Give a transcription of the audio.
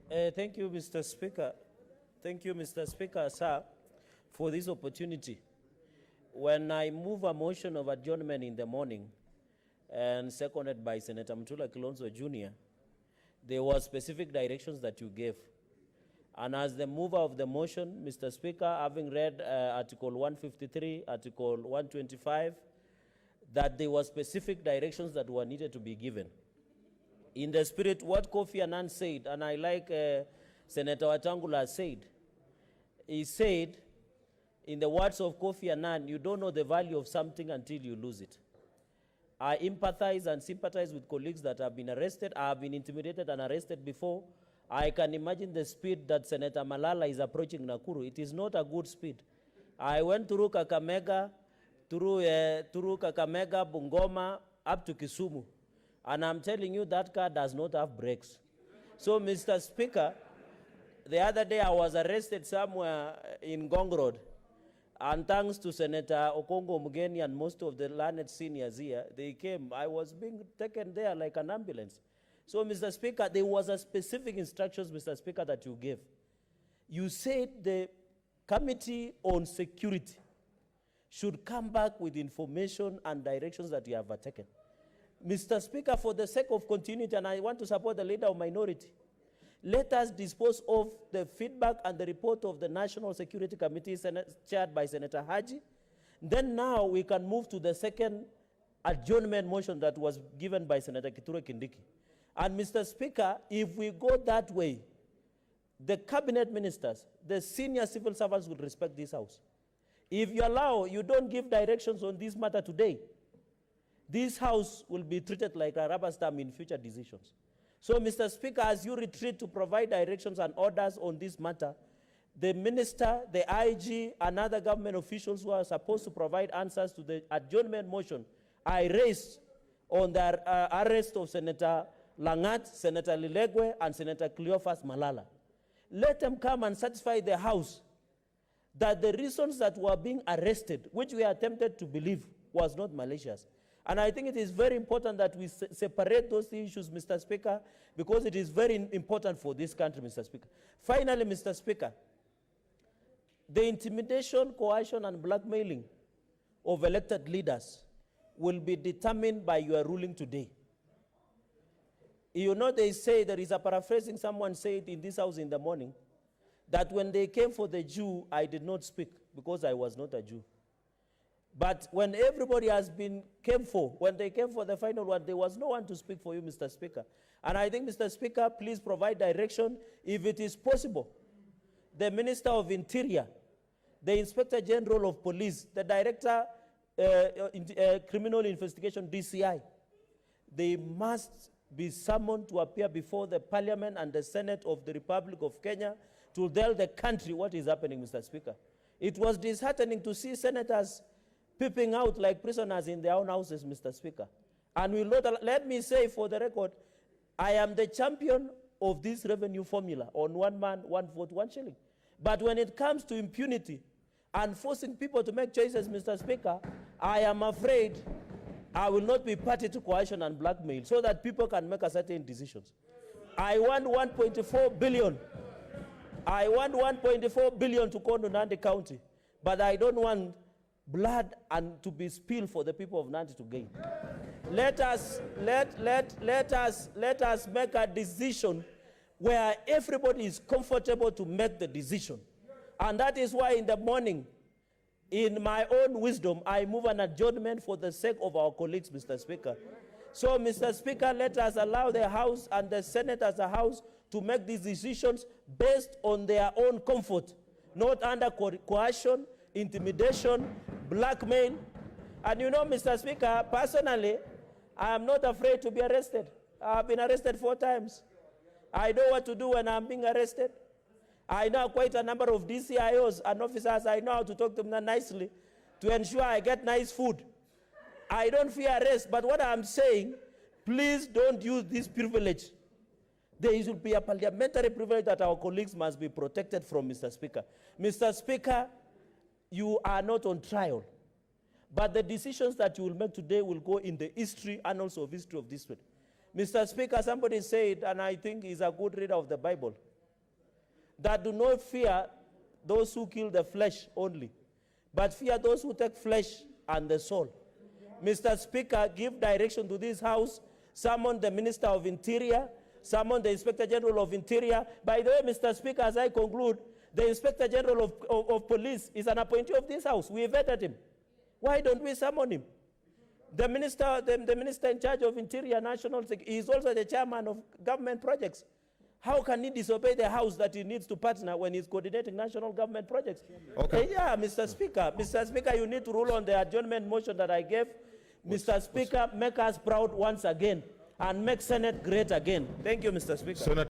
Thank you, Mr. Speaker. Thank you, Mr. Speaker, sir, for this opportunity. When I move a motion of adjournment in the morning, and seconded by Senator Mutula Kilonzo Jr., there were specific directions that you gave. And as the mover of the motion, Mr. Speaker, having read Article 153, Article 125, that there were specific directions that were needed to be given. In the spirit, what Kofi Annan said, and I like Senator Watangula said, he said, in the words of Kofi Annan, you don't know the value of something until you lose it. I empathize and sympathize with colleagues that have been arrested. I have been intimidated and arrested before. I can imagine the speed that Senator Malala is approaching Nakuru. It is not a good speed. I went through Kakamega, Bungoma, up to Kisumu. And I'm telling you, that car does not have brakes. So, Mr. Speaker, the other day I was arrested somewhere in Gong Road. And thanks to Senator Okongo Mugeni and most of the learned seniors here, they came. I was being taken there like an ambulance. So, Mr. Speaker, there was a specific instructions, Mr. Speaker, that you gave. You said the Committee on Security should come back with information and directions that you have taken. Mr. Speaker, for the sake of continuity, and I want to support the leader of minority, let us dispose of the feedback and the report of the National Security Committee chaired by Senator Haji. Then now we can move to the second adjournment motion that was given by Senator Kithure Kindiki. And Mr. Speaker, if we go that way, the cabinet ministers, the senior civil servants will respect this house. If you allow, you don't give directions on this matter today, this house will be treated like a rubber stamp in future decisions. So, Mr. Speaker, as you retreat to provide directions and orders on this matter, the minister, the IG, and other government officials who are supposed to provide answers to the adjournment motion I raised on the arrest of Senator Langat, Senator Lilegwe, and Senator Cleophas Malala. Let them come and satisfy the House that the reasons that were being arrested, which we are tempted to believe was not malicious. And I think it is very important that we separate those issues, Mr. Speaker, because it is very important for this country, Mr. Speaker. Finally, Mr. Speaker, the intimidation, coercion, and blackmailing of elected leaders will be determined by your ruling today. You know, they say, there is a paraphrasing, someone said in this house in the morning, that when they came for the Jew, I did not speak because I was not a Jew. But when everybody has been came for, when they came for the final one, there was no one to speak for you, Mr. Speaker. And I think, Mr. Speaker, please provide direction, if it is possible. The Minister of Interior, the Inspector General of Police, the Director Criminal Investigation, DCI, they must be summoned to appear before the Parliament and the Senate of the Republic of Kenya to tell the country what is happening, Mr. Speaker. It was disheartening to see senators peeping out like prisoners in their own houses, Mr. Speaker. And will not, let me say for the record, I am the champion of this revenue formula on 1 man, 1 vote, 1 shilling. But when it comes to impunity and forcing people to make choices, Mr. Speaker, I am afraid I will not be party to coercion and blackmail so that people can make a certain decisions. I want 1.4 billion. I want 1.4 billion to go to Nandi County, but I don't want blood and to be spilled for the people of Nandi to gain. Let us make a decision where everybody is comfortable to make the decision. And that is why in the morning, in my own wisdom, I move an adjournment for the sake of our colleagues, Mr. Speaker. So, Mr. Speaker, let us allow the House and the Senate as a House to make these decisions based on their own comfort, not under coercion, intimidation, blackmail. And you know, Mr. Speaker, personally, I am not afraid to be arrested. I have been arrested 4 times. I know what to do when I'm being arrested. I know quite a number of DCIOs and officers. I know how to talk to them nicely to ensure I get nice food. I don't fear arrest, but what I'm saying, please don't use this privilege. There should be a parliamentary privilege that our colleagues must be protected from, Mr. Speaker. Mr. Speaker, you are not on trial. But the decisions that you will make today will go in the history and also history of this state. Mr. Speaker, somebody said, and I think he's a good reader of the Bible, that do not fear those who kill the flesh only, but fear those who take flesh and the soul. Mr. Speaker, give direction to this House, summon the Minister of Interior, summon the Inspector General of Interior. By the way, Mr. Speaker, as I conclude, the Inspector General of Police is an appointee of this House. We vetted him. Why don't we summon him? The minister in charge of Interior National Security is also the chairman of government projects. How can he disobey the House that he needs to partner when he's coordinating national government projects? Okay. Yeah, Mr. Speaker. Mr. Speaker, you need to rule on the adjournment motion that I gave. Mr. Speaker, make us proud once again and make Senate great again. Thank you, Mr. Speaker.